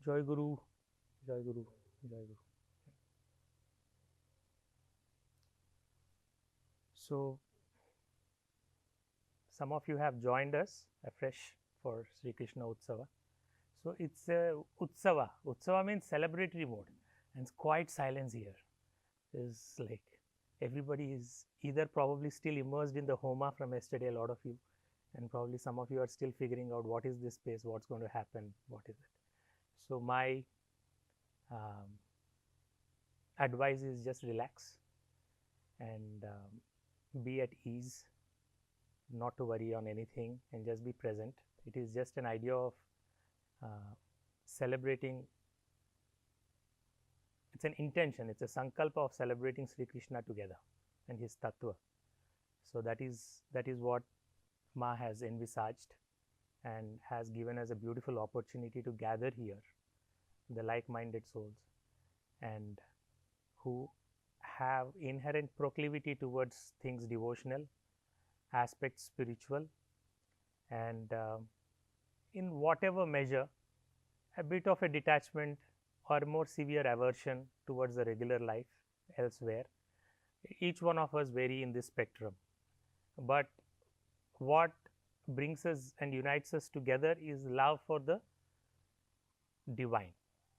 Jai Guru, Jai Guru, Jai Guru. So, some of you have joined us afresh for Sri Krishna Utsav. So, it's a Utsava. Utsava means celebratory mode, and it's quite silence here. Is like everybody is either probably still immersed in the Homa from yesterday, a lot of you, and probably some of you are still figuring out what is this space, what's going to happen, what is it. So, my advice is just relax and be at ease, not to worry on anything, and just be present. It is just an idea of celebrating. It's an intention, it's a sankalpa of celebrating Sri Krishna together and his tattva. So, that is what Ma has envisaged and has given us a beautiful opportunity to gather here, the like-minded souls, and who have inherent proclivity towards things devotional, aspects spiritual, and in whatever measure a bit of a detachment or more severe aversion towards the regular life elsewhere. Each one of us vary in this spectrum, but what brings us and unites us together is love for the divine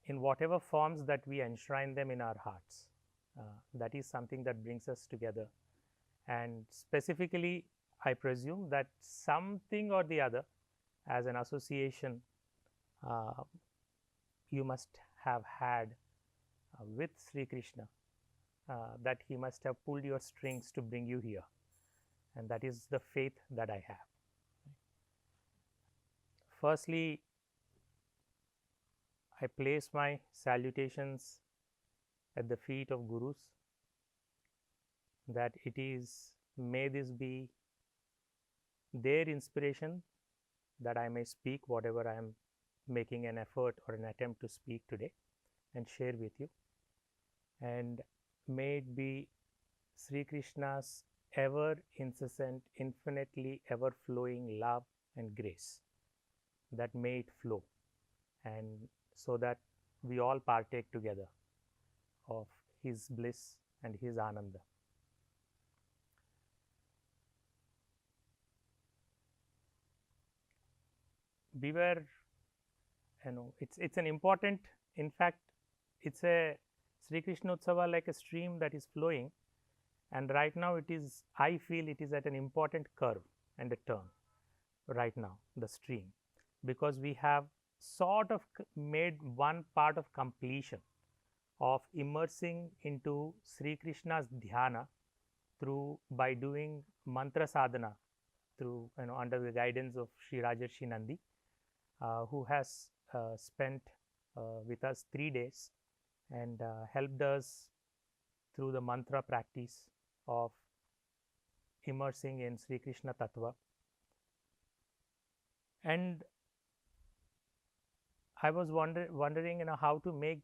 in whatever forms that we enshrine them in our hearts. That is something that brings us together, and specifically I presume that something or the other as an association you must have had with Sri Krishna, that he must have pulled your strings to bring you here, and that is the faith that I have. Firstly, I place my salutations at the feet of Gurus, that it is, may this be their inspiration that I may speak whatever I am making an effort or an attempt to speak today and share with you, and may it be Sri Krishna's ever incessant, infinitely ever flowing love and grace, that may it flow, and so that we all partake together of his bliss and his Ananda. We were, it's an important, in fact, it's a Sri Krishna Utsava like a stream that is flowing, and right now it is, I feel it is at an important curve and a turn right now, the stream, because we have sort of made one part of completion of immersing into Sri Krishna's dhyana through, by doing mantra sadhana through, under the guidance of Sri Rajarshi Nandi, who has spent with us 3 days and helped us through the mantra practice of immersing in Sri Krishna Tattva. And I was wondering how to make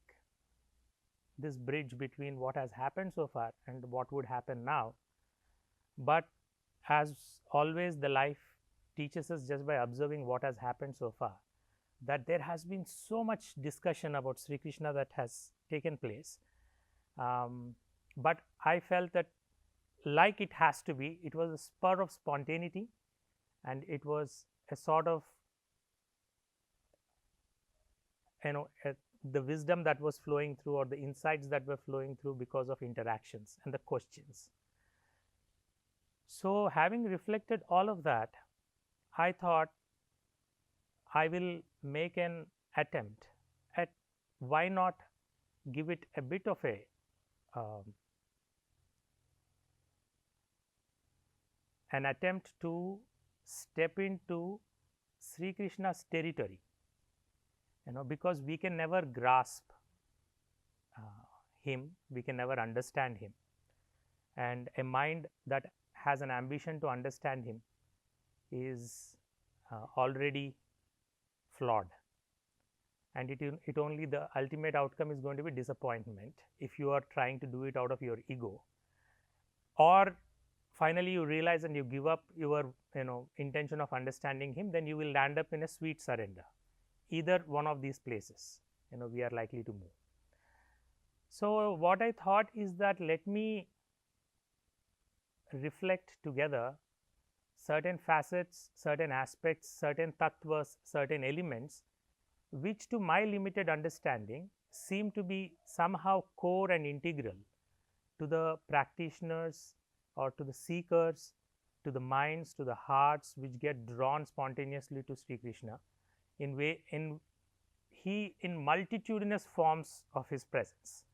this bridge between what has happened so far and what would happen now. But as always, the life teaches us just by observing what has happened so far, that there has been so much discussion about Sri Krishna that has taken place. But I felt that, like it has to be, it was a spur of spontaneity, and it was a sort of, the wisdom that was flowing through, or the insights that were flowing through because of interactions and the questions. So, having reflected all of that, I thought I will make an attempt at, why not give it a bit of a an attempt to step into Sri Krishna's territory, because we can never grasp him, we can never understand him, and a mind that has an ambition to understand him is already flawed, and it only, the ultimate outcome is going to be disappointment if you are trying to do it out of your ego, or finally you realize and you give up your intention of understanding him, then you will land up in a sweet surrender, either one of these places, we are likely to move. So, what I thought is that let me reflect together certain facets, certain aspects, certain tattvas, certain elements which to my limited understanding seem to be somehow core and integral to the practitioners or to the seekers, to the minds, to the hearts which get drawn spontaneously to Sri Krishna in multitudinous forms of his presence.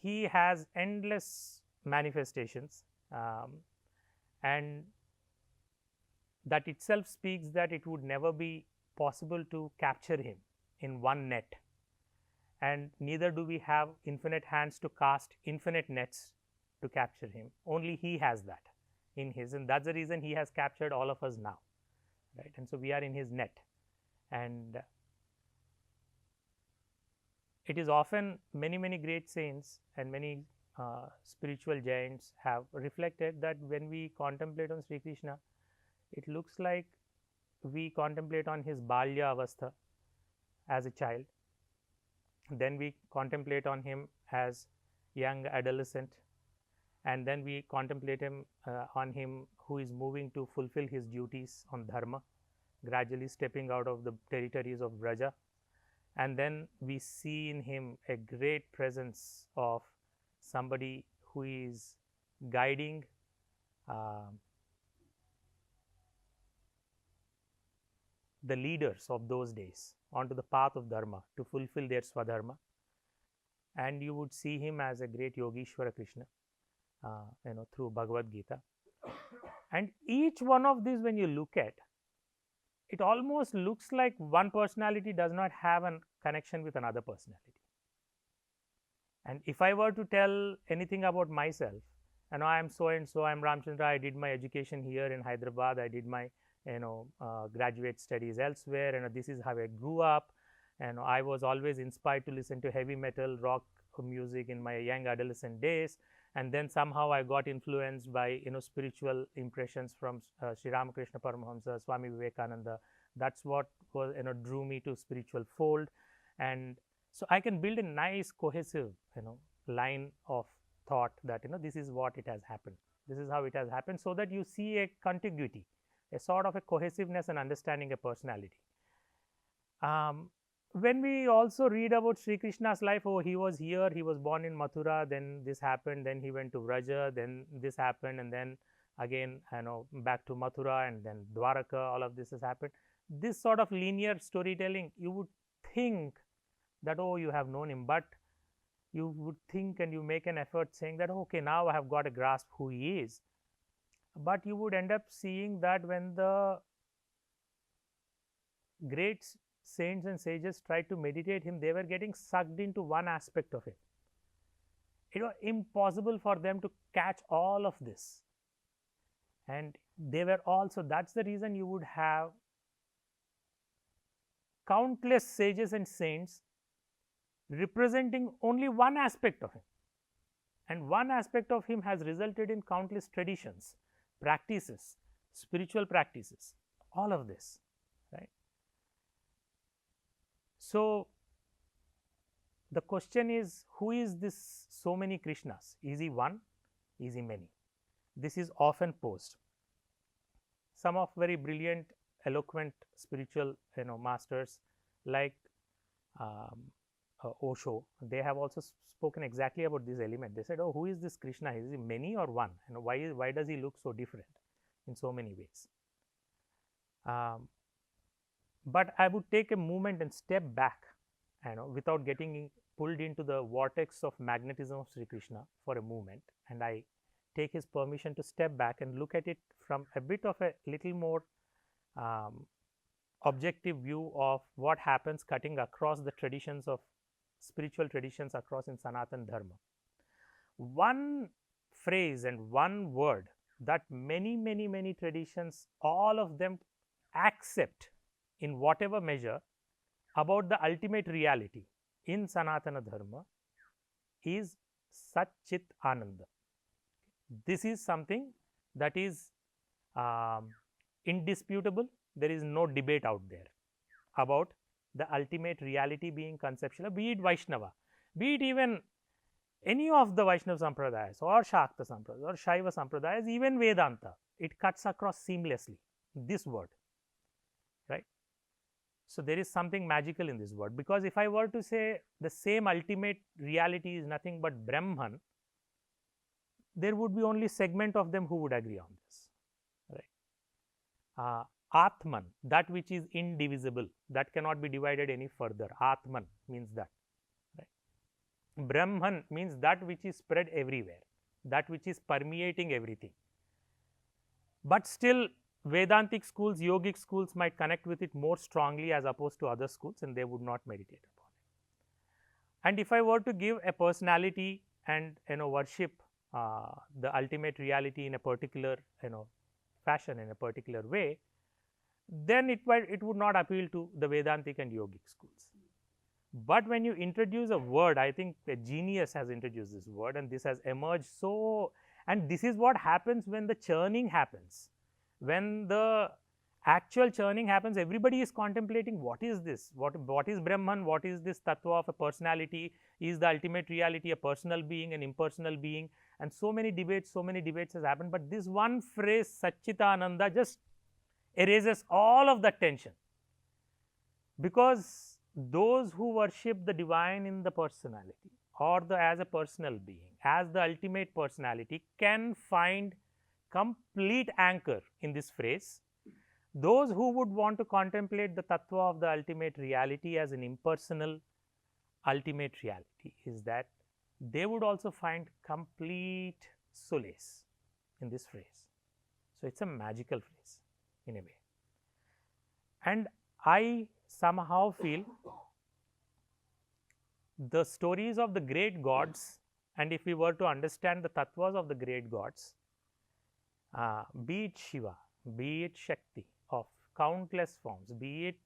He has endless manifestations, and that itself speaks that it would never be possible to capture him in one net, and neither do we have infinite hands to cast infinite nets to capture him. Only he has that in his, and that's the reason he has captured all of us now, right? And so we are in his net, and it is often many great saints and many spiritual giants have reflected that when we contemplate on Sri Krishna, it looks like we contemplate on his balya avastha as a child, then we contemplate on him as young adolescent, and then we contemplate him on him who is moving to fulfill his duties on dharma, gradually stepping out of the territories of Braja, and then we see in him a great presence of somebody who is guiding the leaders of those days onto the path of dharma to fulfill their swadharma, and you would see him as a great Yogeshwara Krishna, through Bhagavad Gita. And each one of these, when you look at, it almost looks like one personality does not have a connection with another personality. And if I were to tell anything about myself, I am so and so, I am Ramachandra, I did my education here in Hyderabad, I did my graduate studies elsewhere, and this is how I grew up, and I was always inspired to listen to heavy metal, rock music in my young adolescent days, and then somehow I got influenced by spiritual impressions from Sri Ramakrishna Paramahamsa, Swami Vivekananda. That's what was drew me to spiritual fold, and so I can build a nice cohesive line of thought that this is what it has happened, this is how it has happened, so that you see a contiguity, a sort of a cohesiveness and understanding a personality. When we also read about Sri Krishna's life, oh, he was here, he was born in Mathura, then this happened, then he went to Vraja, then this happened, and then again back to Mathura, and then Dwaraka, all of this has happened. This sort of linear storytelling, you would think that, oh, you have known him, but you would think and you make an effort saying that, okay, now I have got a grasp who he is. But you would end up seeing that when the great saints and sages tried to meditate him, they were getting sucked into one aspect of it. It was impossible for them to catch all of this, and they were also, that's the reason you would have countless sages and saints representing only one aspect of him, and one aspect of him has resulted in countless traditions, practices, spiritual practices, all of this, right? So, the question is, who is this so many Krishnas? Is he one? Is he many? This is often posed. Some of very brilliant, eloquent spiritual masters like Osho, they have also spoken exactly about this element. They said, oh, who is this Krishna? Is he many or one? And why does he look so different in so many ways? But I would take a moment and step back, without getting pulled into the vortex of magnetism of Sri Krishna for a moment, and I take his permission to step back and look at it from a bit of a little more objective view of what happens cutting across the traditions of spiritual traditions across in Sanatan Dharma. One phrase and one word that many traditions, all of them accept in whatever measure about the ultimate reality in Sanatana Dharma is Sat Chit Ananda. This is something that is indisputable. There is no debate out there about the ultimate reality being conceptual, be it Vaishnava, be it even any of the Vaishnava Sampradayas or Shakta Sampradayas or Shaiva Sampradayas, even Vedanta, it cuts across seamlessly this word, right. So, there is something magical in this word, because if I were to say the same ultimate reality is nothing but Brahman, there would be only segment of them who would agree on this, right. Atman, that which is indivisible, that cannot be divided any further. Atman means that, right. Brahman means that which is spread everywhere, that which is permeating everything. But still, Vedantic schools, yogic schools might connect with it more strongly as opposed to other schools, and they would not meditate upon it. And if I were to give a personality and worship the ultimate reality in a particular fashion, in a particular way, then it would not appeal to the Vedantic and yogic schools. But when you introduce a word, I think a genius has introduced this word, and this has emerged so, and this is what happens when the churning happens. When the actual churning happens, everybody is contemplating what is this, what is Brahman, what is this tattva of a personality, is the ultimate reality a personal being, an impersonal being, and so many debates has happened. But this one phrase Satchitananda just erases all of that tension, because those who worship the divine in the personality or as a personal being, as the ultimate personality, can find complete anchor in this phrase. Those who would want to contemplate the tattva of the ultimate reality as an impersonal ultimate reality, is that they would also find complete solace in this phrase. So, it is a magical phrase in a way, and I somehow feel the stories of the great gods, and if we were to understand the tattvas of the great gods, be it Shiva, be it Shakti of countless forms, be it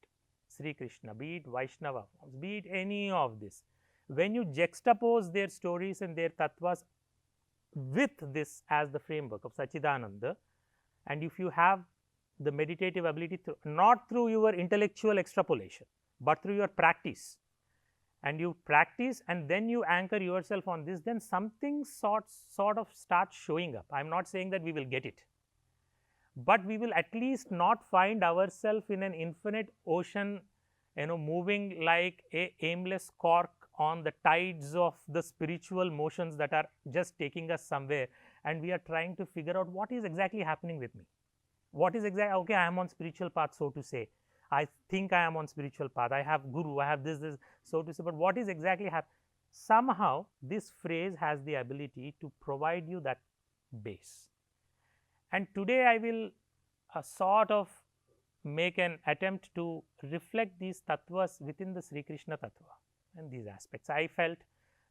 Sri Krishna, be it Vaishnava forms, be it any of this, when you juxtapose their stories and their tattvas with this as the framework of Satchidananda, and if you have the meditative ability, not through your intellectual extrapolation, but through your practice, and you practice and then you anchor yourself on this, then something sort of starts showing up. I am not saying that we will get it, but we will at least not find ourselves in an infinite ocean, moving like a aimless cork on the tides of the spiritual motions that are just taking us somewhere, and we are trying to figure out what is exactly happening with me. What is exactly, okay, I am on spiritual path, so to say. I think I am on spiritual path, I have guru, I have this, so to say, but what is exactly happening? Somehow this phrase has the ability to provide you that base. And today I will sort of make an attempt to reflect these tattvas within the Sri Krishna tattva and these aspects. I felt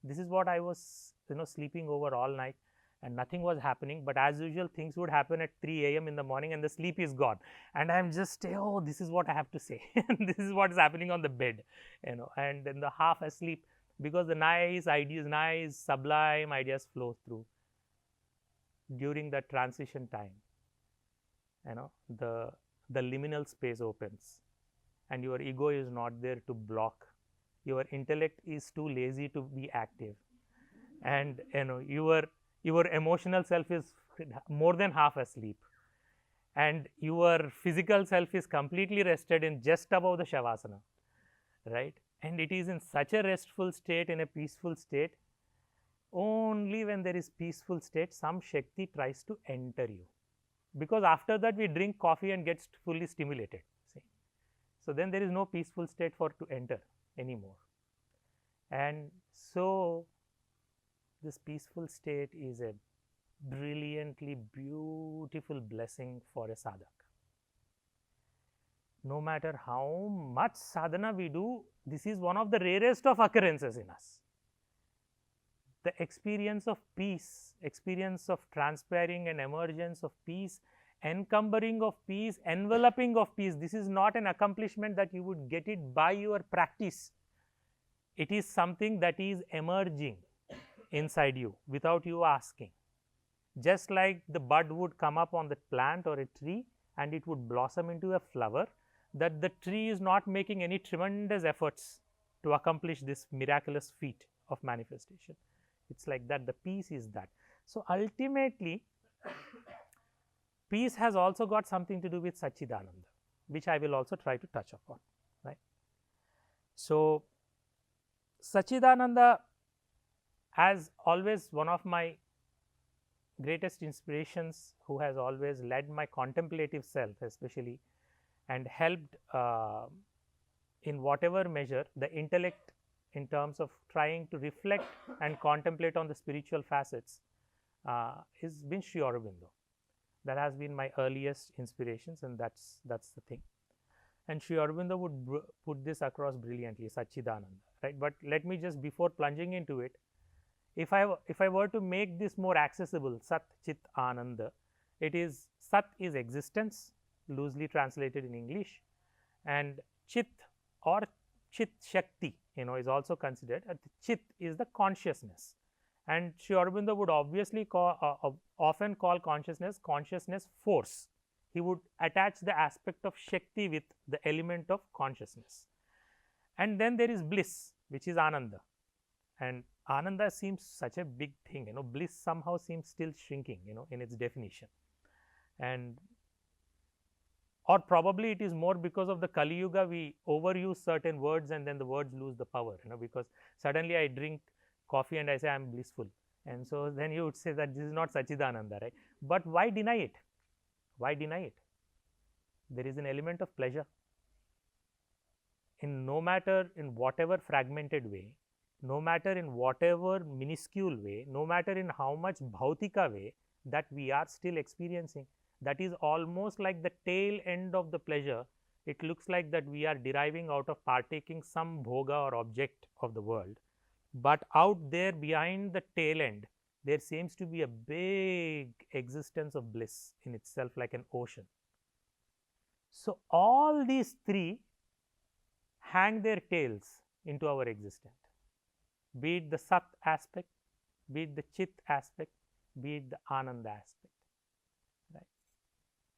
this is what I was sleeping over all night, and nothing was happening, but as usual things would happen at 3 a.m. in the morning and the sleep is gone, and I am just, oh, this is what I have to say this is what is happening on the bed, and then the half asleep, because the nice ideas, nice sublime ideas flow through during the transition time. The liminal space opens, and your ego is not there to block, your intellect is too lazy to be active, and your emotional self is more than half asleep, and your physical self is completely rested in just above the shavasana, right. And it is in such a restful state, in a peaceful state. Only when there is peaceful state, some Shakti tries to enter you, because after that we drink coffee and get fully stimulated. See? So, then there is no peaceful state for to enter anymore, and so this peaceful state is a brilliantly beautiful blessing for a sadhak. No matter how much sadhana we do, this is one of the rarest of occurrences in us. The experience of peace, experience of transpiring and emergence of peace, encumbering of peace, enveloping of peace, this is not an accomplishment that you would get it by your practice. It is something that is emerging inside you without you asking. Just like the bud would come up on the plant or a tree and it would blossom into a flower, that the tree is not making any tremendous efforts to accomplish this miraculous feat of manifestation. It's like that, the peace is that. So, ultimately peace has also got something to do with Satchidananda, which I will also try to touch upon, right. So, Satchidananda, as always, one of my greatest inspirations, who has always led my contemplative self especially, and helped in whatever measure the intellect in terms of trying to reflect and contemplate on the spiritual facets, has been Sri Aurobindo. That has been my earliest inspirations, and that's the thing. And Sri Aurobindo would put this across brilliantly, Satchidananda, right. But let me just, before plunging into it, if I were to make this more accessible, Sat Chit Ananda, it is Sat is existence, loosely translated in English, and Chit or Chit Shakti, is also considered. Chit is the consciousness, and Sri Aurobindo would obviously often call consciousness force. He would attach the aspect of Shakti with the element of consciousness. And then there is bliss, which is Ananda, and Ananda seems such a big thing, bliss somehow seems still shrinking, in its definition. And or probably it is more because of the Kali Yuga, we overuse certain words and then the words lose the power, because suddenly I drink coffee and I say I am blissful, and so then you would say that this is not Satchidananda, right. But why deny it? Why deny it? There is an element of pleasure in, no matter in whatever fragmented way, no matter in whatever minuscule way, no matter in how much bhautika way that we are still experiencing. That is almost like the tail end of the pleasure. It looks like that we are deriving out of partaking some bhoga or object of the world, but out there behind the tail end, there seems to be a big existence of bliss in itself, like an ocean. So, all these three hang their tails into our existence, be it the Sat aspect, be it the Chit aspect, be it the Ananda aspect, right.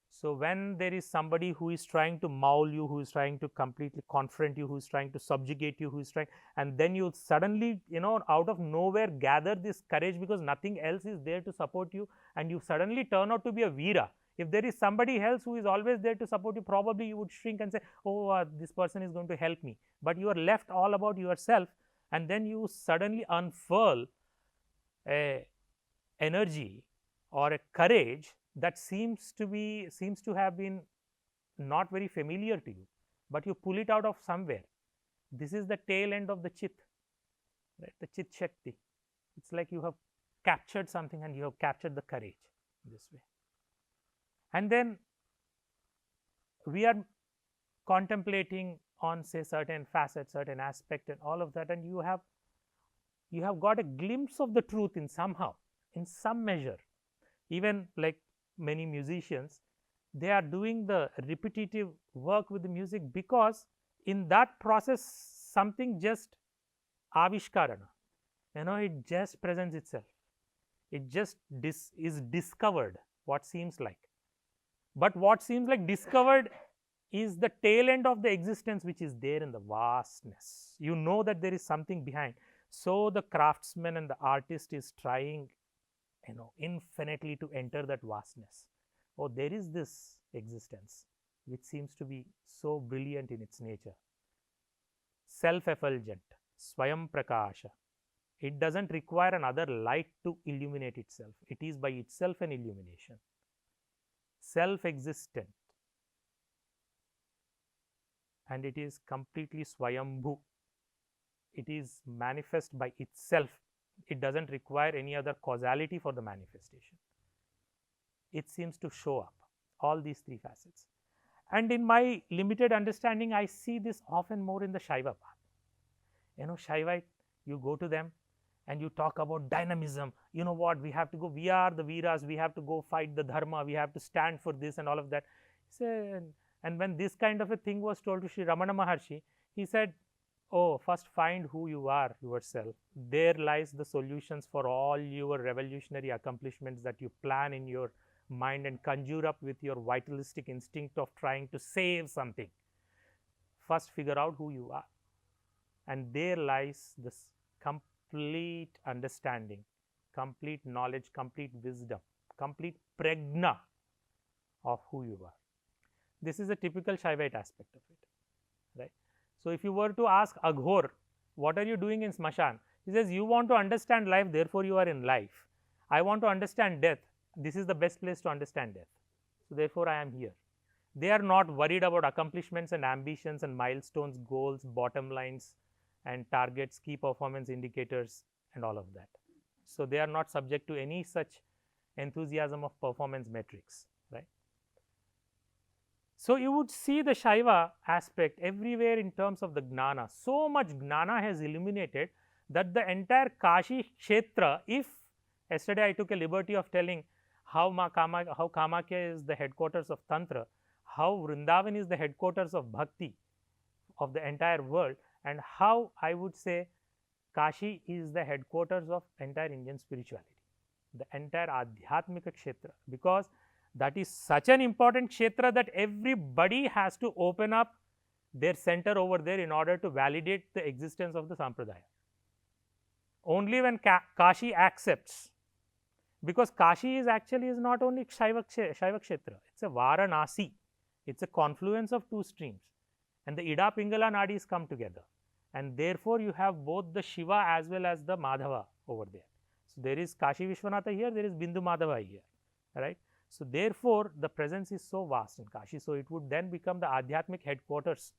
So, when there is somebody who is trying to maul you, who is trying to completely confront you, who is trying to subjugate you, who is trying, and then you suddenly, out of nowhere gather this courage because nothing else is there to support you, and you suddenly turn out to be a Veera. If there is somebody else who is always there to support you, probably you would shrink and say, oh, this person is going to help me, but you are left all about yourself, and then you suddenly unfurl a energy or a courage that seems to have been not very familiar to you, but you pull it out of somewhere. This is the tail end of the Chit, right, the Chit Shakti. It's like you have captured something and you have captured the courage this way. And then we are contemplating on, say, certain facets, certain aspect and all of that, and you have got a glimpse of the truth in somehow, in some measure. Even like many musicians, they are doing the repetitive work with the music because in that process something just avishkarana, it just presents itself, it just is discovered, what seems like. But what seems like discovered is the tail end of the existence which is there in the vastness. You know that there is something behind. So, the craftsman and the artist is trying, infinitely to enter that vastness. Oh, there is this existence which seems to be so brilliant in its nature. Self-effulgent, Swayam Prakasha. It does not require another light to illuminate itself. It is by itself an illumination. Self-existent, and it is completely Swayambhu. It is manifest by itself. It does not require any other causality for the manifestation. It seems to show up, all these three facets. And in my limited understanding, I see this often more in the Shaiva path. Shaivite, you go to them and you talk about dynamism. You know what, we have to go, we are the Veeras, we have to go fight the dharma, we have to stand for this and all of that. And when this kind of a thing was told to Sri Ramana Maharshi, he said, oh, first find who you are yourself. There lies the solutions for all your revolutionary accomplishments that you plan in your mind and conjure up with your vitalistic instinct of trying to save something. first figure out who you are, and there lies this complete understanding, complete knowledge, complete wisdom, complete prajna of who you are. This is a typical Shaivite aspect of it, right? So, if you were to ask Aghor, what are you doing in Smashan? He says, you want to understand life, therefore you are in life. I want to understand death, this is the best place to understand death. So, therefore I am here. They are not worried about accomplishments and ambitions and milestones, goals, bottom lines and targets, key performance indicators and all of that. So, they are not subject to any such enthusiasm of performance metrics, right. So, you would see the Shaiva aspect everywhere in terms of the gnana. So much gnana has illuminated that the entire Kashi Kshetra, if yesterday I took a liberty of telling how Kamakya is the headquarters of Tantra, how Vrindavan is the headquarters of Bhakti of the entire world, and how I would say Kashi is the headquarters of entire Indian spirituality, the entire Adhyatmika Kshetra, because that is such an important Kshetra that everybody has to open up their center over there in order to validate the existence of the Sampradaya. Only when Kashi accepts, because Kashi is actually is not only Shaiva Kshetra, it is a Varanasi, it is a confluence of two streams, and the Ida Pingala Nadis come together, and therefore you have both the Shiva as well as the Madhava over there. So, there is Kashi Vishwanatha here, there is Bindu Madhava here, right. So, therefore, the presence is so vast in Kashi. So, it would then become the Adhyatmic headquarters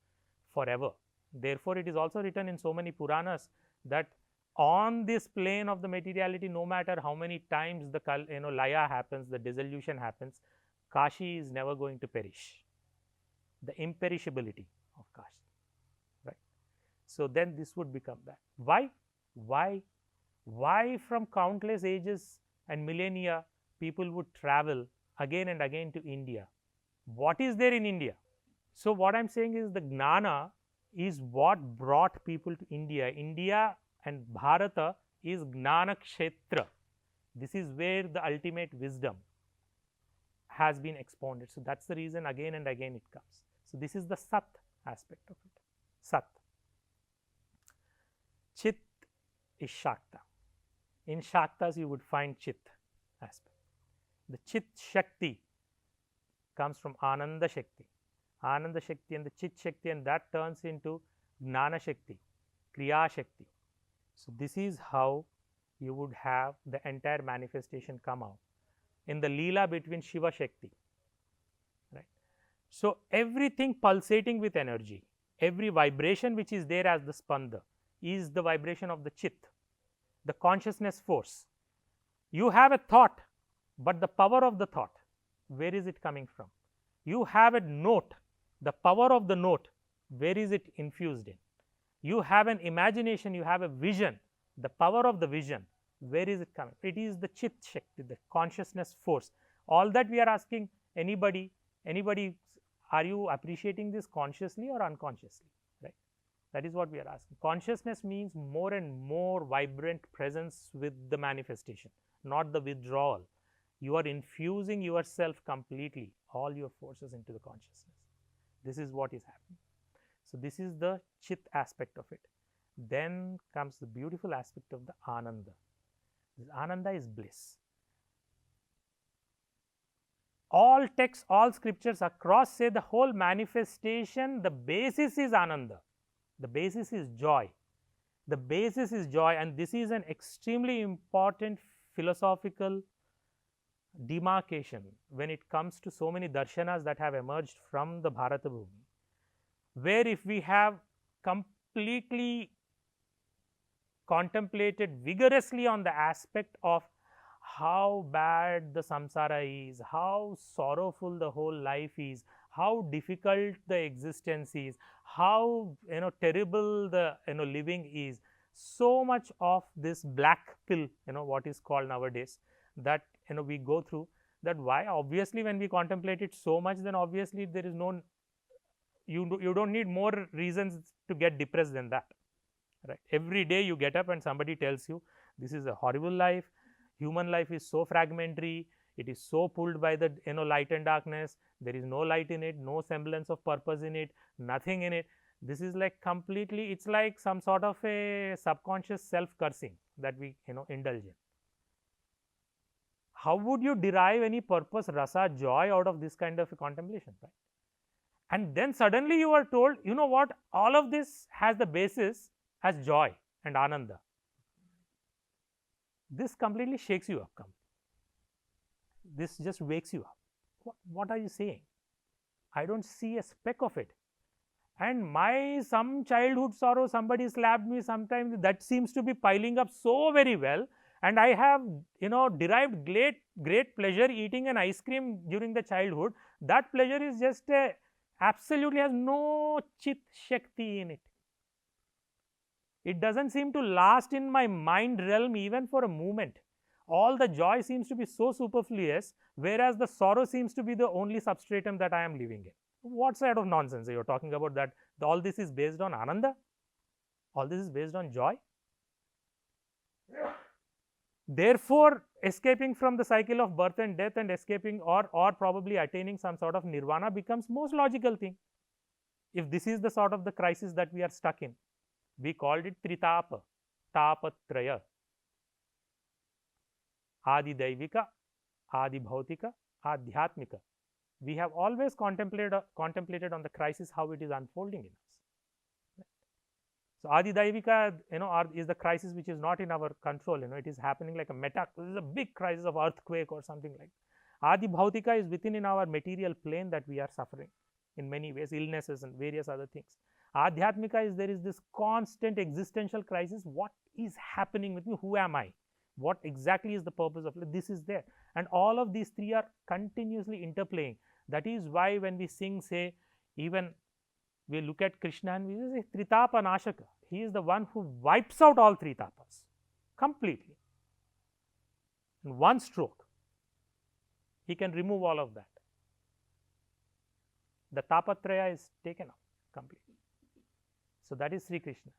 forever. Therefore, it is also written in so many Puranas that on this plane of the materiality, no matter how many times the laya happens, the dissolution happens, Kashi is never going to perish, the imperishability of Kashi, right. So, then this would become that. Why from countless ages and millennia people would travel again and again to India? What is there in India? So, what I am saying is the Gnana is what brought people to India. India and Bharata is Gnana Kshetra. This is where the ultimate wisdom has been expounded. So, that is the reason again and again it comes. So, this is the Sat aspect of it. Sat. Chit is Shakta. In Shaktas you would find Chit aspect. The Chit Shakti comes from Ananda Shakti, and the Chit Shakti, and that turns into Gnana Shakti, Kriya Shakti. So, this is how you would have the entire manifestation come out in the Leela between Shiva Shakti, right. So, everything pulsating with energy, every vibration which is there as the spanda is the vibration of the Chit, the consciousness force. You have a thought, but the power of the thought, where is it coming from? You have a note, the power of the note, where is it infused in? You have an imagination, you have a vision, the power of the vision, where is it coming? It is the Chit Shakti, the consciousness force. All that we are asking anybody, are you appreciating this consciously or unconsciously, right? That is what we are asking. Consciousness means more and more vibrant presence with the manifestation, not the withdrawal. You are infusing yourself completely, all your forces into the consciousness. This is what is happening. So, this is the Chit aspect of it. Then comes the beautiful aspect of the Ananda. This Ananda is bliss. All texts, all scriptures across say the whole manifestation, the basis is Ananda, the basis is joy. The basis is joy, and this is an extremely important philosophical demarcation when it comes to so many darshanas that have emerged from the Bharata Bhumi, where if we have completely contemplated vigorously on the aspect of how bad the samsara is, how sorrowful the whole life is, how difficult the existence is, how terrible the living is, so much of this black pill what is called nowadays that we go through, that why obviously when we contemplate it so much, then obviously there is no, you do not need more reasons to get depressed than that, right. Every day you get up and somebody tells you this is a horrible life, human life is so fragmentary, it is so pulled by the light and darkness, there is no light in it, no semblance of purpose in it, nothing in it. This is like completely, it's like some sort of a subconscious self cursing that we indulge in. How would you derive any purpose, rasa, joy out of this kind of a contemplation, right? And then suddenly you are told, you know what, all of this has the basis as joy and ananda. This completely shakes you up. This just wakes you up. What are you saying? I don't see a speck of it. And my some childhood sorrow, somebody slapped me sometimes, that seems to be piling up so very well. And I have derived great pleasure eating an ice cream during the childhood. That pleasure is just absolutely has no chit shakti in it. It doesn't seem to last in my mind realm even for a moment. All the joy seems to be so superfluous, whereas the sorrow seems to be the only substratum that I am living in. What sort of nonsense are you talking about, that all this is based on ananda? All this is based on joy? Therefore, escaping from the cycle of birth and death and escaping or probably attaining some sort of nirvana becomes most logical thing. If this is the sort of the crisis that we are stuck in, we called it tritapa, tapatraya, adi daivika, adi bhautika, adhyatmika. We have always contemplated on the crisis, how it is unfolding in us. So adi daivika, is the crisis which is not in our control. It is happening like a this is a big crisis of earthquake or something like that. Adi bhautika is within in our material plane that we are suffering in many ways, illnesses and various other things. Adhyatmika is, there is this constant existential crisis. What is happening with me? Who am I? What exactly is the purpose of life? This is there. And all of these three are continuously interplaying. That is why when we sing, say, even we look at Krishna and we say Tritapa Nashaka. He is the one who wipes out all three tapas completely. In one stroke, he can remove all of that. The tapatraya is taken out completely. So that is Sri Krishna.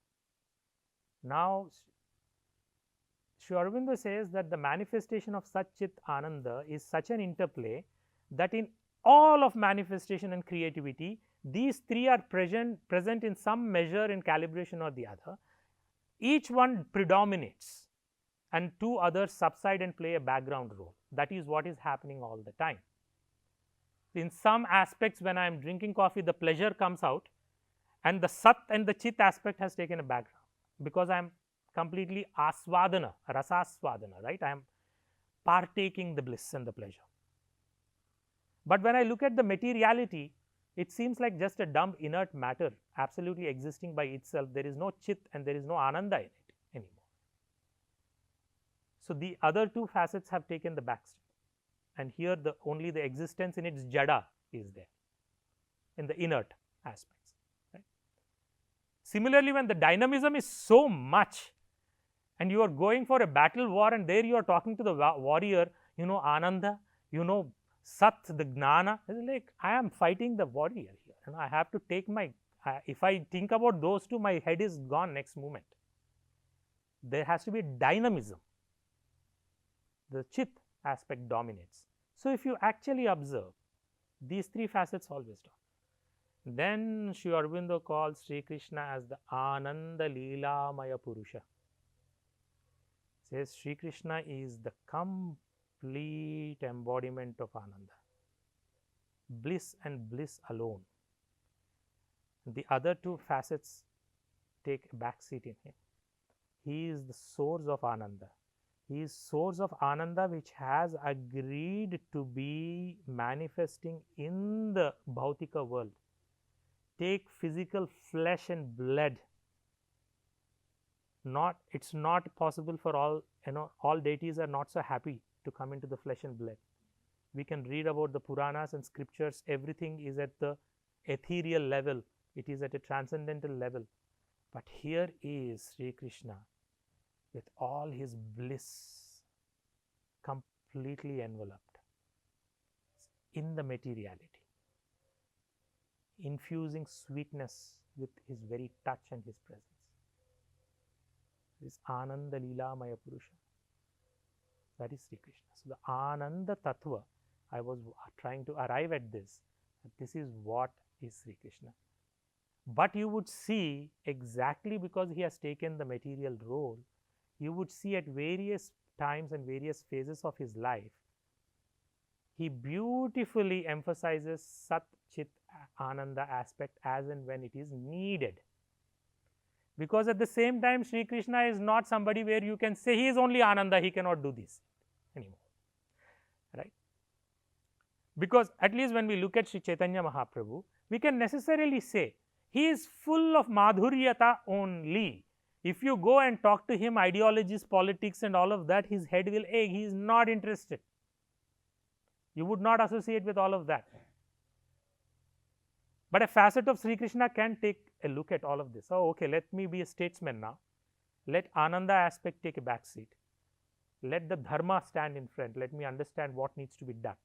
Now, Sri Aurobindo says that the manifestation of such Chit Ananda is such an interplay that in all of manifestation and creativity, these three are present in some measure, in calibration or the other. Each one predominates and two others subside and play a background role. That is what is happening all the time. In some aspects, when I am drinking coffee, the pleasure comes out, and the sat and the chit aspect has taken a background, because I am completely aswadana, rasaswadana, right? I am partaking the bliss and the pleasure. But when I look at the materiality, it seems like just a dumb inert matter absolutely existing by itself. There is no chit and there is no ananda in it anymore. So the other two facets have taken the backstreet, and here only the existence in its jada is there, in the inert aspects. Right? Similarly, when the dynamism is so much and you are going for a battle war, and there you are talking to the warrior, ananda, sat, the gnana, it's like I am fighting the warrior here, and I have to take my, if I think about those two, my head is gone next moment. There has to be dynamism. The chit aspect dominates. So if you actually observe, these three facets always talk. Then Sri Aurobindo calls Sri Krishna as the Ananda Lilamaya Purusha. Says Sri Krishna is the complete embodiment of Ananda, bliss and bliss alone. The other two facets take a back seat in him. He is the source of Ananda. He is source of Ananda, which has agreed to be manifesting in the Bhautika world. Take physical flesh and blood. It's not possible for all, all deities are not so happy to come into the flesh and blood. We can read about the Puranas and scriptures. Everything is at the ethereal level. It is at a transcendental level. But here is Sri Krishna with all his bliss completely enveloped in the materiality, infusing sweetness with his very touch and his presence. This Ananda Lilamaya Purusha. That is Sri Krishna. So the Ananda Tattva, I was trying to arrive at this. This is what is Sri Krishna. But you would see, exactly because he has taken the material role, you would see at various times and various phases of his life, he beautifully emphasizes Sat Chit Ananda aspect as and when it is needed. Because at the same time, Sri Krishna is not somebody where you can say he is only Ananda, he cannot do this anymore, right? Because at least when we look at Sri Chaitanya Mahaprabhu, we can necessarily say he is full of madhuryata only. If you go and talk to him ideologies, politics and all of that, his head will ache, he is not interested. You would not associate with all of that. But a facet of Sri Krishna can take a look at all of this. Oh, okay, let me be a statesman now. Let Ananda aspect take a back seat. Let the dharma stand in front. Let me understand what needs to be done.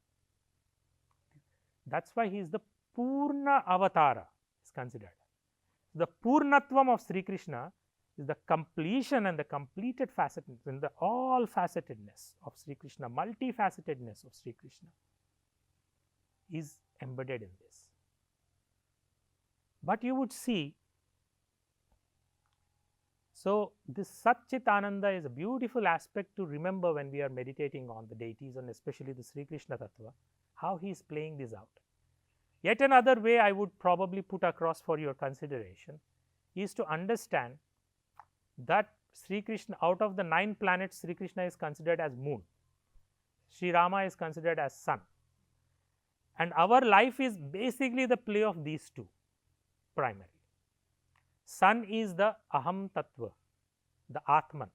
That's why he is the Purna Avatara, is considered. The Purnatvam of Sri Krishna is the completion and the completed facetedness, and the all facetedness of Sri Krishna, multifacetedness of Sri Krishna is embedded in this. But you would see, so this Sat Chit Ananda is a beautiful aspect to remember when we are meditating on the deities and especially the Sri Krishna Tattva, how he is playing this out. Yet another way I would probably put across for your consideration is to understand that Sri Krishna, out of the 9 planets, Sri Krishna is considered as moon, Sri Rama is considered as sun, and our life is basically the play of these two primarily. Sun is the Aham Tattva, the Atman,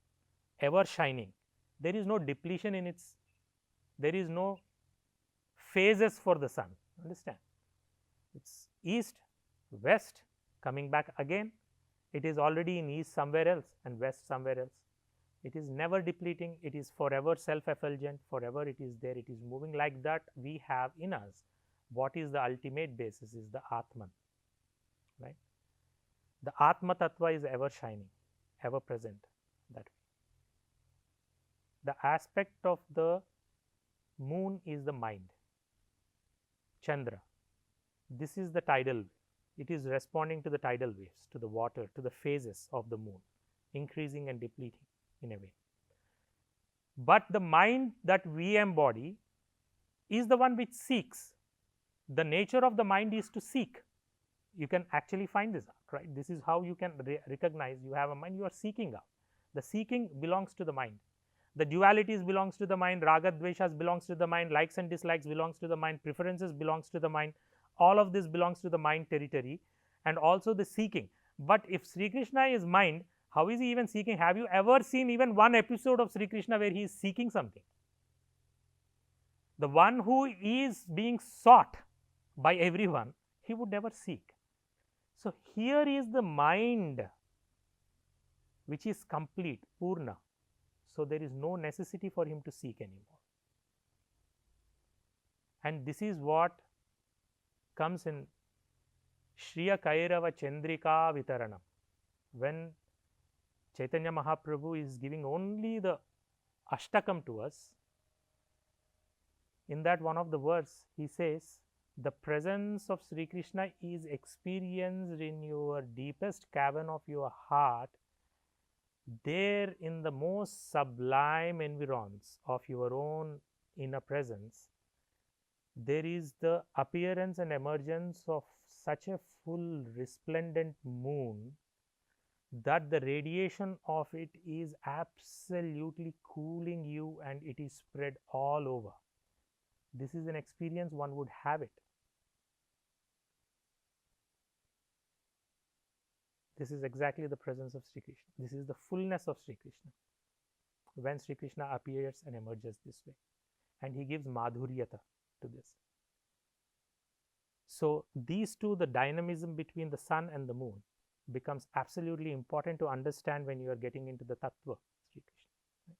ever shining. There is no depletion in its, there is no phases for the sun, understand? It's east, west, coming back again. It is already in east somewhere else and west somewhere else. It is never depleting, it is forever self-effulgent, forever it is there, it is moving like that. We have in us what is the ultimate basis is the Atman, right? The Atma Tattva is ever shining, ever present that way. The aspect of the moon is the mind, Chandra. This is the tidal wave. It is responding to the tidal waves, to the water, to the phases of the moon, increasing and depleting in a way. But the mind that we embody is the one which seeks. The nature of the mind is to seek. You can actually find this out, right? This is how you can recognize you have a mind, you are seeking out. The seeking belongs to the mind. The dualities belongs to the mind, raga dveshas belongs to the mind, likes and dislikes belongs to the mind, preferences belongs to the mind. All of this belongs to the mind territory and also the seeking. But if Sri Krishna is mind, how is he even seeking? Have you ever seen even one episode of Sri Krishna where he is seeking something? The one who is being sought by everyone, he would never seek. So, here is the mind which is complete, Purna. So, there is no necessity for him to seek anymore. And this is what comes in Shriya Kairava Chandrika Vitaranam. When Chaitanya Mahaprabhu is giving only the Ashtakam to us, in that one of the verse he says, the presence of Sri Krishna is experienced in your deepest cavern of your heart, there in the most sublime environs of your own inner presence. There is the appearance and emergence of such a full resplendent moon that the radiation of it is absolutely cooling you and it is spread all over. This is an experience one would have it. This is exactly the presence of Sri Krishna. This is the fullness of Sri Krishna when Sri Krishna appears and emerges this way, and he gives madhuryata to this. So, these two, the dynamism between the sun and the moon becomes absolutely important to understand when you are getting into the tattva Sri Krishna.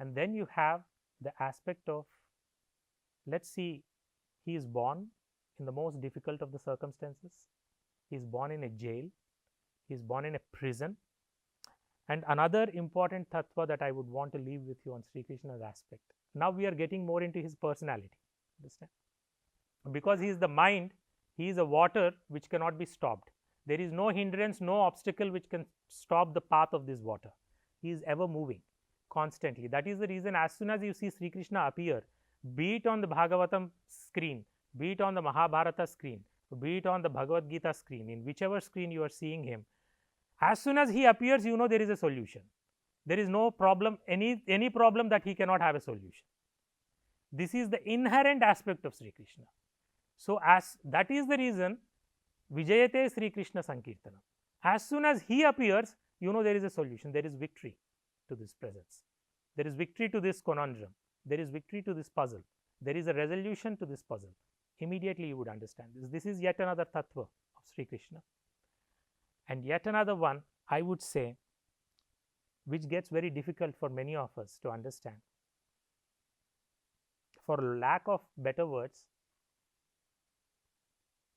And then you have the aspect of, let's see, he is born in the most difficult of the circumstances. He is born in a jail. He is born in a prison. And another important tattva that I would want to leave with you on Sri Krishna's aspect. Now we are getting more into his personality. Understand? Because he is the mind, he is a water which cannot be stopped. There is no hindrance, no obstacle which can stop the path of this water. He is ever moving constantly. That is the reason as soon as you see Sri Krishna appear, be it on the Bhagavatam screen, be it on the Mahabharata screen, be it on the Bhagavad Gita screen, in whichever screen you are seeing him, as soon as he appears, you know there is a solution. There is no problem, any problem that he cannot have a solution. This is the inherent aspect of Sri Krishna. So, as that is the reason Vijayate Sri Krishna Sankirtanam. As soon as he appears, you know there is a solution, there is victory to this presence. There is victory to this conundrum, there is victory to this puzzle, there is a resolution to this puzzle. Immediately you would understand this. This is yet another tattva of Sri Krishna. And yet another one, I would say, which gets very difficult for many of us to understand. For lack of better words,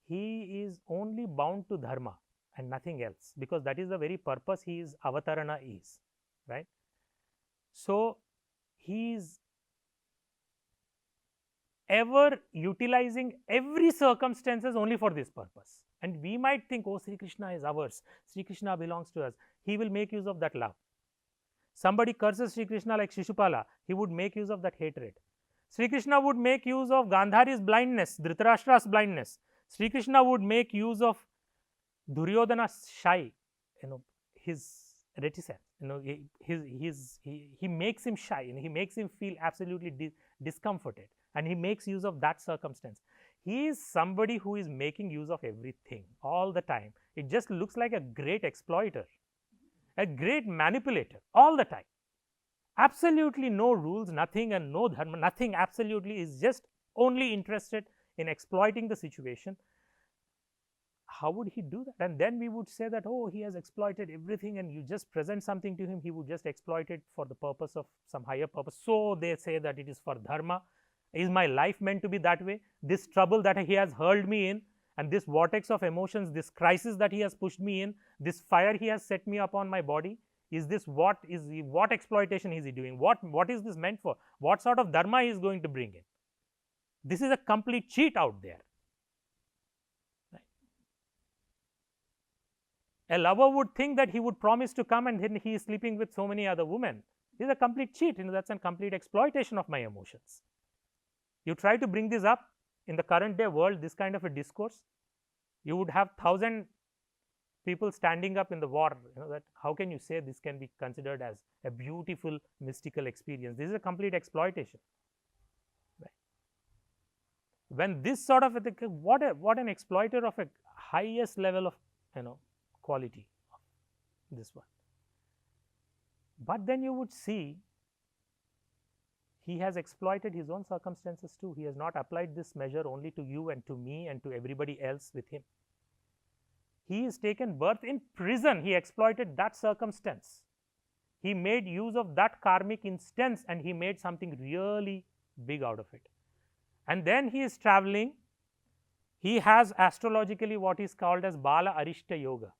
he is only bound to dharma and nothing else, because that is the very purpose his avatarana is, right? So, he is ever utilizing every circumstances only for this purpose. And we might think, oh, Sri Krishna is ours, Sri Krishna belongs to us. He will make use of that love. Somebody curses Sri Krishna like Shishupala, he would make use of that hatred. Sri Krishna would make use of Gandhari's blindness, Dhritarashtra's blindness. Sri Krishna would make use of Duryodhana's shy, his reticence. He makes him shy and he makes him feel absolutely discomforted, and he makes use of that circumstance. He is somebody who is making use of everything all the time. It just looks like a great exploiter, a great manipulator all the time. Absolutely no rules, nothing, and no dharma, nothing, absolutely, is just only interested in exploiting the situation. How would he do that? And then we would say that, oh, he has exploited everything, and you just present something to him, he would just exploit it for the purpose of some higher purpose. So, they say that it is for dharma. Is my life meant to be that way? This trouble that he has hurled me in, and this vortex of emotions, this crisis that he has pushed me in, this fire he has set me upon my body, is this what exploitation is he doing? What is this meant for? What sort of dharma he is going to bring in? This is a complete cheat out there. Right? A lover would think that he would promise to come and then he is sleeping with so many other women. This is a complete cheat, that's a complete exploitation of my emotions. You try to bring this up in the current day world, this kind of a discourse, you would have 1,000 people standing up in the war, that how can you say this can be considered as a beautiful mystical experience? This is a complete exploitation. Right? When this sort of what an exploiter of a highest level of quality of this one. But then you would see he has exploited his own circumstances too. He has not applied this measure only to you and to me and to everybody else with him. He has taken birth in prison. He exploited that circumstance. He made use of that karmic instance and he made something really big out of it. And then he is traveling. He has astrologically what is called as Bala Arishta Yoga.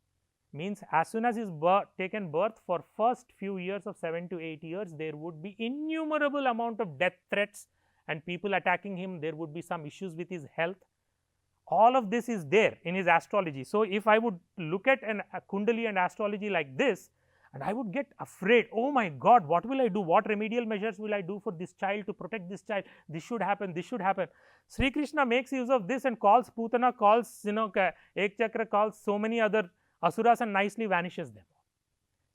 Means as soon as he is taken birth, for first few years of 7 to 8 years, there would be innumerable amount of death threats and people attacking him. There would be some issues with his health. All of this is there in his astrology. So, if I would look at a Kundali and astrology like this, and I would get afraid, oh my God, what will I do? What remedial measures will I do for this child to protect this child? This should happen, this should happen. Sri Krishna makes use of this and calls Putana, calls Ek Chakra, calls so many other asuras and nicely vanishes them.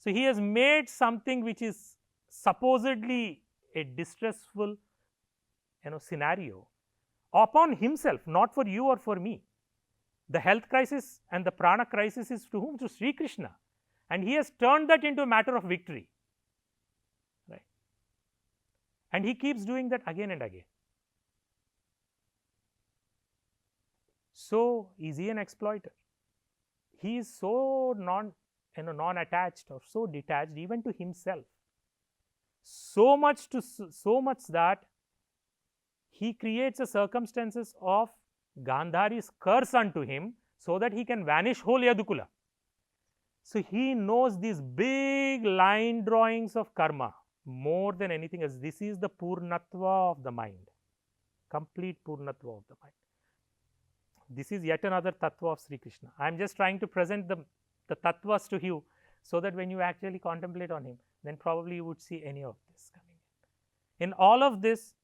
So, he has made something which is supposedly a distressful scenario upon himself, not for you or for me. The health crisis and the prana crisis is to whom? To Sri Krishna, and he has turned that into a matter of victory, right? And he keeps doing that again and again. So, is he an exploiter? He is so non-attached or so detached even to himself, so much that he creates a circumstances of Gandhari's curse unto him so that he can vanish whole Yadukula. So, he knows these big line drawings of karma more than anything else. This is the Purnatva of the mind, complete Purnatva of the mind. This is yet another tattva of Sri Krishna. I am just trying to present the tattvas to you, so that when you actually contemplate on him, then probably you would see any of this coming in. In all of this,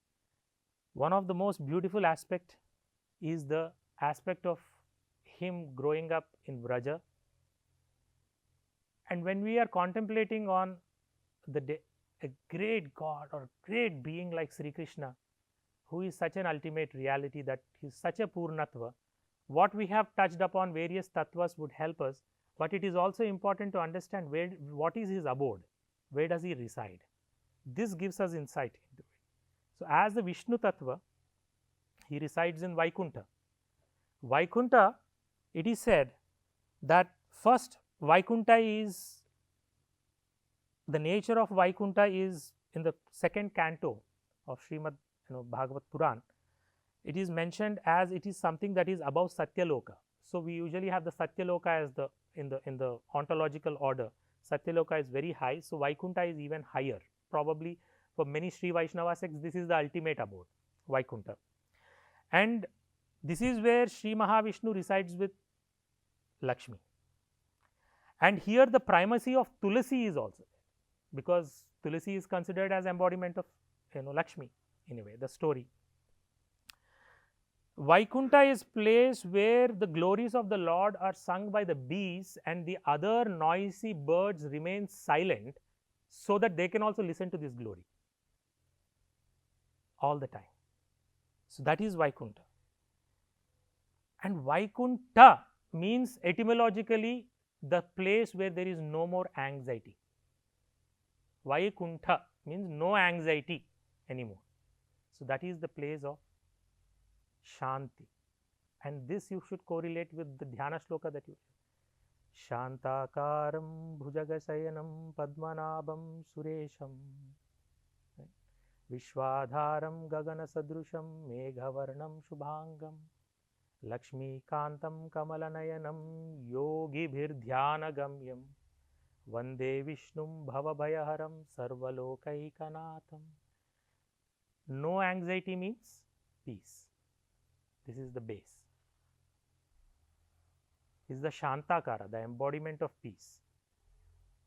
one of the most beautiful aspect is the aspect of him growing up in Vraja. And when we are contemplating on a great God or great being like Sri Krishna, who is such an ultimate reality, that he is such a Purnatva, what we have touched upon, various tattvas, would help us, but it is also important to understand what is his abode, where does he reside. This gives us insight into it. So, as the Vishnu tattva, he resides in Vaikuntha. Vaikuntha, it is said that first, Vaikuntha is, the nature of Vaikuntha is in the second canto of Srimad Bhagavat Puran. It is mentioned as it is something that is above Satyaloka. So, we usually have the Satyaloka as the in the ontological order. Satyaloka is very high. So, Vaikuntha is even higher. Probably for many Sri Vaishnava sects, this is the ultimate abode, Vaikuntha. And this is where Sri Mahavishnu resides with Lakshmi. And here the primacy of Tulasi is also there, because Tulasi is considered as embodiment of Lakshmi in a way, the story. Vaikuntha is place where the glories of the Lord are sung by the bees, and the other noisy birds remain silent, so that they can also listen to this glory all the time. So, that is Vaikuntha. And Vaikuntha means etymologically the place where there is no more anxiety. Vaikuntha means no anxiety anymore. So, that is the place of Shanti, and this you should correlate with the dhyana shloka that you Shantakaram bhujagasayanam padmanabham suresham Vishwadharam gagana sadrusham meghavarnam shubhangam Lakshmi kantam kamalanayanam yogibhir dhyana gamyam Vande Vishnum bhavabhayaharam sarvalokaikanatham. No anxiety means peace. This is the base. He is the Shantakara, the embodiment of peace.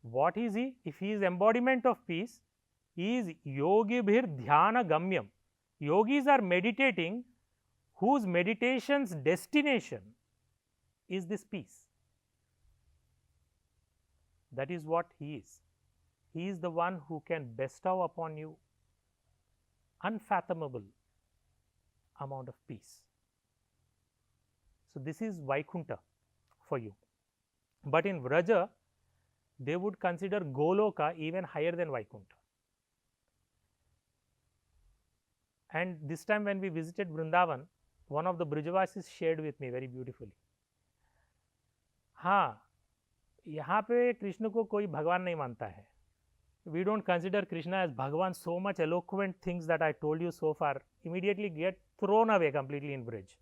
What is he? If he is embodiment of peace, he is Yogibhir Dhyana Gamyam. Yogis are meditating, whose meditation's destination is this peace. That is what he is. He is the one who can bestow upon you unfathomable amount of peace. So, this is Vaikuntha for you. But in Vraja, they would consider Goloka even higher than Vaikuntha. And this time when we visited Vrindavan, one of the Brijavasis shared with me very beautifully. हाँ, यहाँ पे कृष्ण को कोई भगवान नहीं मानता है. We don't consider Krishna as Bhagavan. So much eloquent things that I told you so far immediately get thrown away completely in Brij.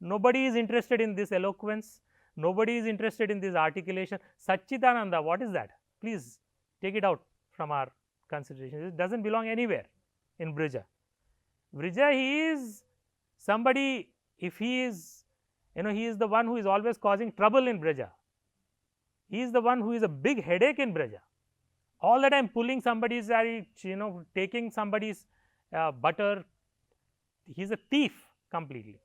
Nobody is interested in this eloquence. Nobody is interested in this articulation. Satchidananda, what is that? Please take it out from our consideration. It doesn't belong anywhere in Brija. Brija, he is somebody, if he is, he is the one who is always causing trouble in Brija. He is the one who is a big headache in Brija. All the time pulling somebody's, taking somebody's butter. He is a thief completely.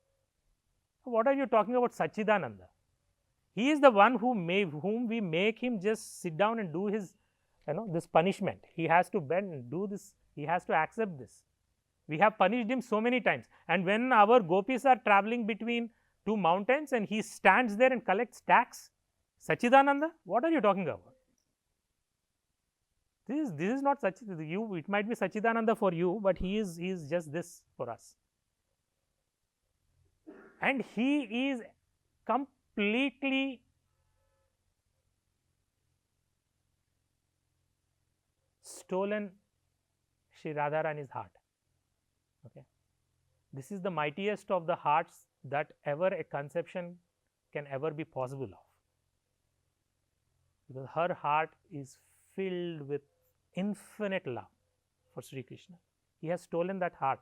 What are you talking about Satchidananda? He is the one whom we make him just sit down and do his, this punishment. He has to bend and do this. He has to accept this. We have punished him so many times. And when our gopis are traveling between two mountains and he stands there and collects tax, Satchidananda, what are you talking about? This is not Satchidananda. It might be Satchidananda for you, but he is just this for us. And he is completely stolen Sri Radharani's heart. Okay. This is the mightiest of the hearts that ever a conception can ever be possible of. Because her heart is filled with infinite love for Sri Krishna. He has stolen that heart.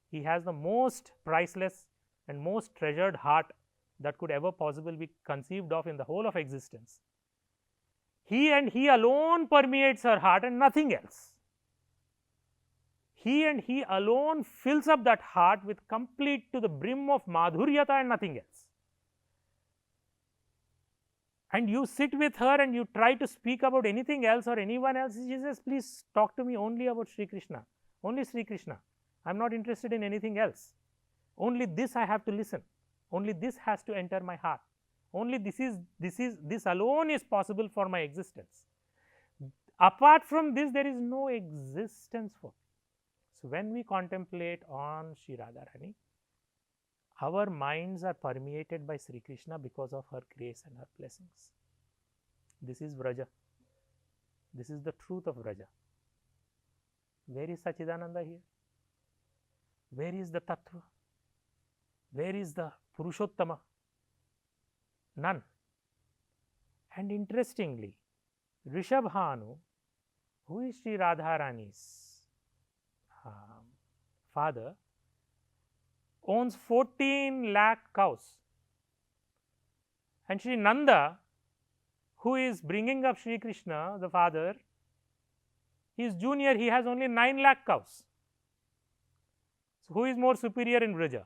He has the most priceless and most treasured heart that could ever possibly be conceived of in the whole of existence. He and He alone permeates her heart and nothing else. He and He alone fills up that heart with complete to the brim of madhuryata and nothing else. And you sit with her and you try to speak about anything else or anyone else, she says, please talk to me only about Sri Krishna, only Sri Krishna. I am not interested in anything else. Only this I have to listen. Only this has to enter my heart. Only this alone is possible for my existence. Apart from this, there is no existence for me. So when we contemplate on Sri Radharani, our minds are permeated by Sri Krishna because of her grace and her blessings. This is Vraja. This is the truth of Vraja. Where is Sachidananda here? Where is the Tattva? Where is the Purushottama? None. And interestingly, Rishabhanu, who is Sri Radharani's father, owns 14 lakh cows. And Sri Nanda, who is bringing up Sri Krishna, the father, he is junior, he has only 9 lakh cows. So, who is more superior in Vraja?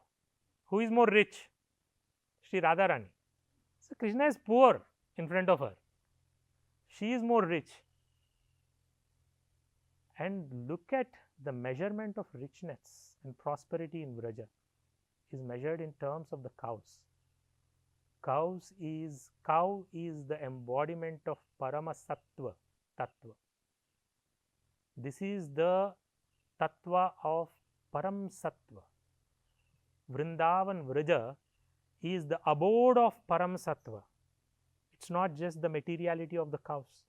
Who is more rich? Sri Radharani. So, Krishna is poor in front of her. She is more rich. And look at the measurement of richness and prosperity in Vraja is measured in terms of the cows. Cow is the embodiment of Paramasattva, Tattva. This is the Tattva of Param Sattva. Vrindavan Vraja is the abode of Param Sattva. It's not just the materiality of the cows.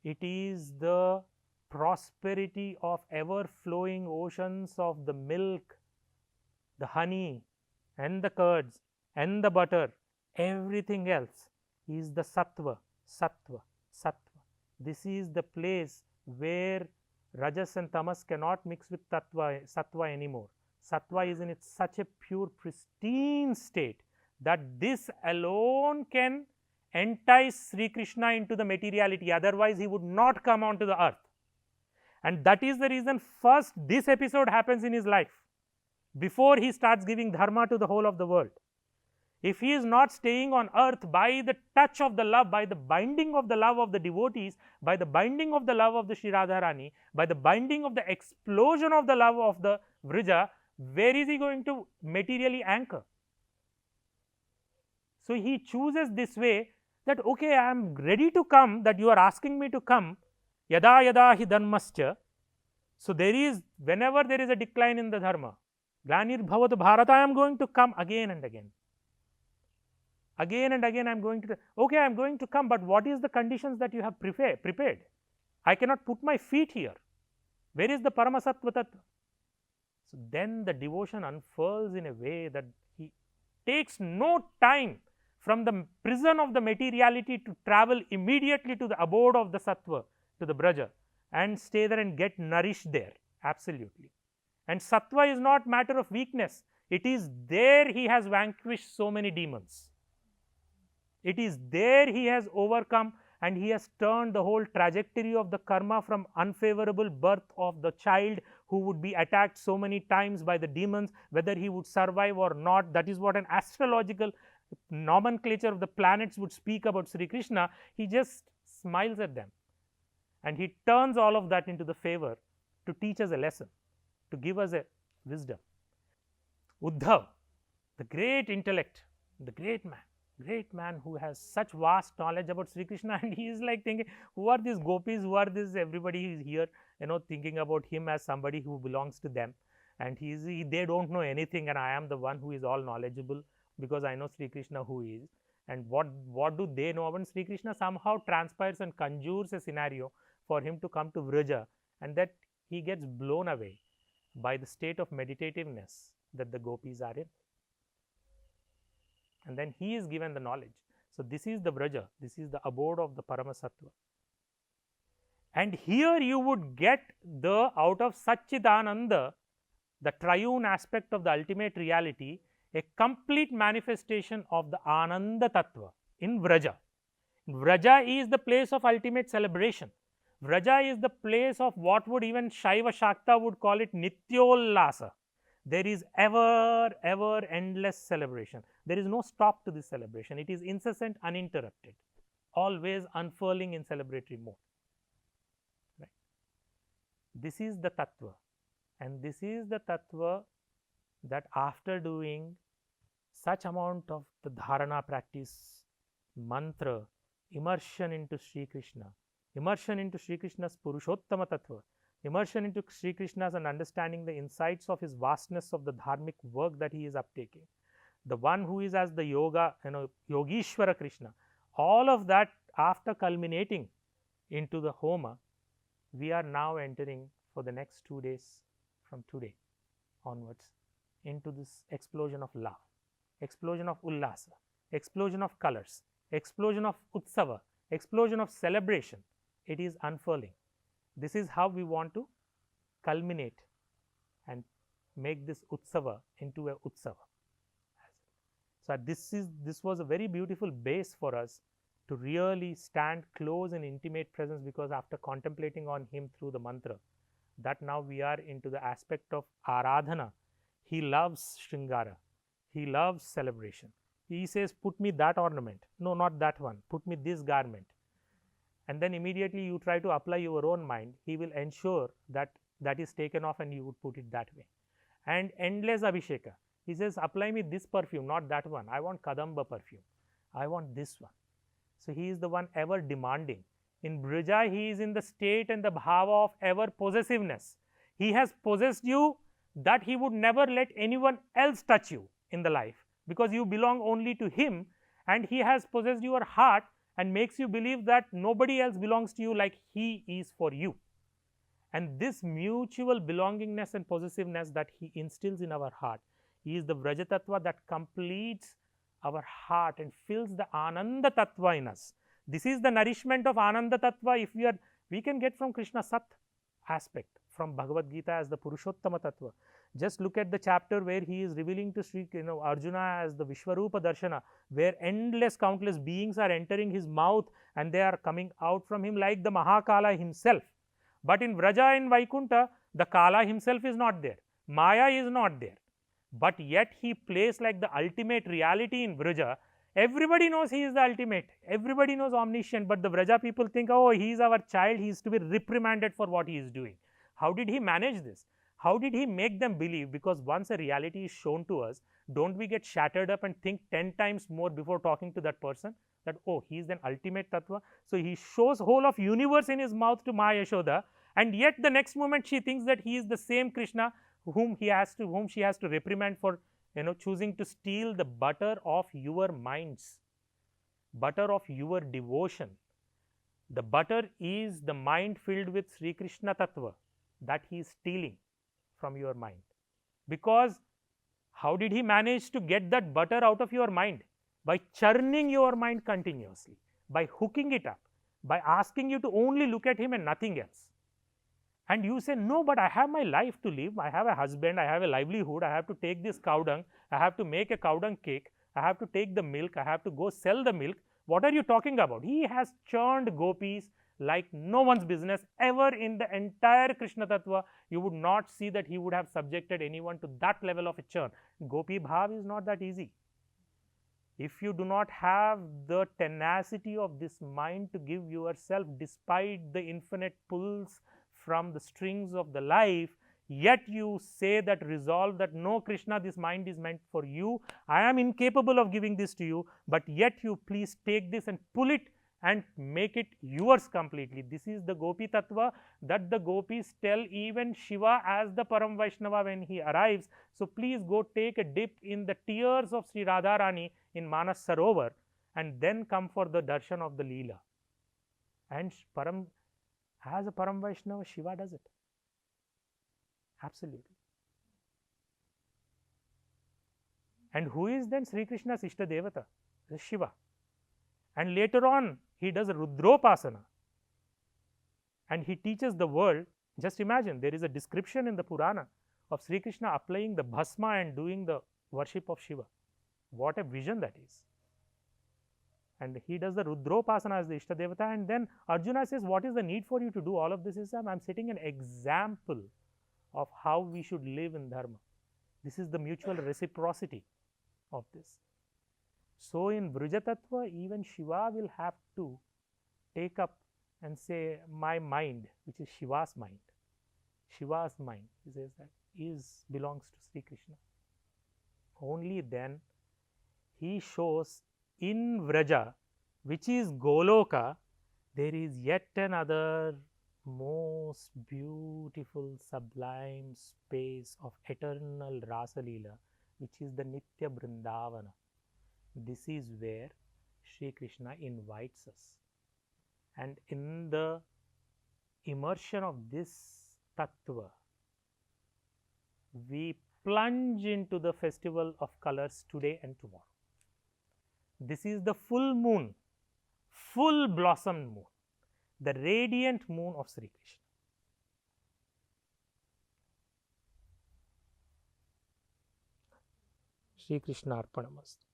It is the prosperity of ever-flowing oceans of the milk, the honey and the curds and the butter. Everything else is the Sattva, Sattva, Sattva. This is the place where Rajas and Tamas cannot mix with Sattva anymore. Sattva is in its such a pure, pristine state that this alone can entice Sri Krishna into the materiality. Otherwise, he would not come onto the earth. And that is the reason first this episode happens in his life before he starts giving dharma to the whole of the world. If he is not staying on earth by the touch of the love, by the binding of the love of the devotees, by the binding of the love of the Sri Radharani, by the binding of the explosion of the love of the Vrija, where is he going to materially anchor? So he chooses this way that, okay, I am ready to come, that you are asking me to come, yada yada hi dharmascha. So there is, whenever there is a decline in the dharma, glanir bhavatu bharata, I am going to come again and again. Again and again I am going to, okay, I am going to come, but what is the conditions that you have prepared? I cannot put my feet here. Where is the Paramasattva Tattva? So then the devotion unfurls in a way that he takes no time from the prison of the materiality to travel immediately to the abode of the Sattva, to the Braja, and stay there and get nourished there, absolutely. And Sattva is not matter of weakness. It is there he has vanquished so many demons. It is there he has overcome, and he has turned the whole trajectory of the karma from unfavorable birth of the child who would be attacked so many times by the demons, whether he would survive or not. That is what an astrological nomenclature of the planets would speak about Sri Krishna. He just smiles at them and he turns all of that into the favor to teach us a lesson, to give us a wisdom. Uddhav, the great intellect, the great man who has such vast knowledge about Sri Krishna, and he is like thinking, who are these gopis, who are this, everybody is here, thinking about him as somebody who belongs to them, and they don't know anything, and I am the one who is all knowledgeable because I know Sri Krishna who is. And what do they know about Sri Krishna? Somehow transpires and conjures a scenario for him to come to Vraja, and that he gets blown away by the state of meditativeness that the gopis are in. And then he is given the knowledge. So this is the Vraja, this is the abode of the Paramasattva. And here you would get out of Satchidananda, the triune aspect of the ultimate reality, a complete manifestation of the Ananda Tattva in Vraja. Vraja is the place of ultimate celebration. Vraja is the place of what would even Shaiva Shakta would call it Nityollasa. There is ever endless celebration. There is no stop to this celebration. It is incessant, uninterrupted, always unfurling in celebratory mode. Right? This is the Tattva, and this is the Tattva that after doing such amount of the dharana practice, mantra, immersion into Sri Krishna, immersion into Sri Krishna's Purushottama Tattva, immersion into Sri Krishna's and understanding the insights of his vastness of the dharmic work that he is uptaking, the one who is as the yoga, Yogishwara Krishna, all of that after culminating into the Homa, we are now entering for the next 2 days from today onwards into this explosion of love, explosion of ullasa, explosion of colors, explosion of utsava, explosion of celebration. It is unfurling. This is how we want to culminate and make this utsava into a utsava. So this was a very beautiful base for us to really stand close in intimate presence, because after contemplating on him through the mantra, that now we are into the aspect of aradhana. He loves Shringara. He loves celebration. He says, put me that ornament. No, not that one. Put me this garment. And then immediately you try to apply your own mind. He will ensure that that is taken off and you would put it that way. And endless abhisheka. He says, apply me this perfume, not that one. I want Kadamba perfume. I want this one. So he is the one ever demanding. In Brija, he is in the state and the bhava of ever possessiveness. He has possessed you that he would never let anyone else touch you in the life, because you belong only to him, and he has possessed your heart and makes you believe that nobody else belongs to you like he is for you. And this mutual belongingness and possessiveness that he instills in our heart, he is the Vraja Tattva that completes our heart and fills the Ananda Tattva in us. This is the nourishment of Ananda Tattva. If we can get from Krishna Sat aspect, from Bhagavad Gita as the Purushottama Tattva. Just look at the chapter where he is revealing to Sri Arjuna as the Vishwarupa Darshana, where endless countless beings are entering his mouth and they are coming out from him like the Mahakala himself. But in Vraja and Vaikunta, the Kala himself is not there. Maya is not there. But yet he plays like the ultimate reality in Vraja. Everybody knows he is the ultimate. Everybody knows omniscient. But the Vraja people think, oh, he is our child. He is to be reprimanded for what he is doing. How did he manage this? How did he make them believe? Because once a reality is shown to us, don't we get shattered up and think 10 times more before talking to that person? That, oh, he is an ultimate Tattva. So he shows whole of universe in his mouth to Ma Yashoda, and yet the next moment she thinks that he is the same Krishna whom she has to reprimand for choosing to steal the butter of your minds, butter of your devotion. The butter is the mind filled with Sri Krishna Tattva that he is stealing from your mind. Because how did he manage to get that butter out of your mind? By churning your mind continuously, by hooking it up, by asking you to only look at him and nothing else. And you say, no, but I have my life to live. I have a husband, I have a livelihood, I have to take this cow dung, I have to make a cow dung cake, I have to take the milk, I have to go sell the milk. What are you talking about? He has churned gopis like no one's business. Ever in the entire Krishna Tattva, you would not see that he would have subjected anyone to that level of a churn. Gopi Bhav is not that easy. If you do not have the tenacity of this mind to give yourself despite the infinite pulls from the strings of the life, yet you say that resolve that no, Krishna, this mind is meant for you. I am incapable of giving this to you, but yet you please take this and pull it and make it yours completely. This is the Gopi Tattva that the gopis tell even Shiva as the Param Vaishnava when he arrives. So please go take a dip in the tears of Sri Radharani in Manas Sarovar and then come for the darshan of the Leela. And as a Param Vaishnava, Shiva does it. Absolutely. And who is then Sri Krishna's Ishta Devata? It is Shiva. And later on, he does a Rudropasana. And he teaches the world. Just imagine, there is a description in the Purana of Sri Krishna applying the bhasma and doing the worship of Shiva. What a vision that is. And he does the Rudropasana as the Ishta Devata, and then Arjuna says, what is the need for you to do all of this? I am setting an example of how we should live in Dharma. This is the mutual reciprocity of this. So in Vrujatattva, even Shiva will have to take up and say, my mind, which is Shiva's mind. Shiva's mind, he says that, belongs to Sri Krishna. Only then he shows in Vraja, which is Goloka, there is yet another most beautiful, sublime space of eternal Rasa Leela, which is the Nitya Brindavana. This is where Sri Krishna invites us. And in the immersion of this Tattva, we plunge into the festival of colors today and tomorrow. This is the full moon, full blossomed moon, the radiant moon of Sri Krishna. Sri Krishna Arpanamastu.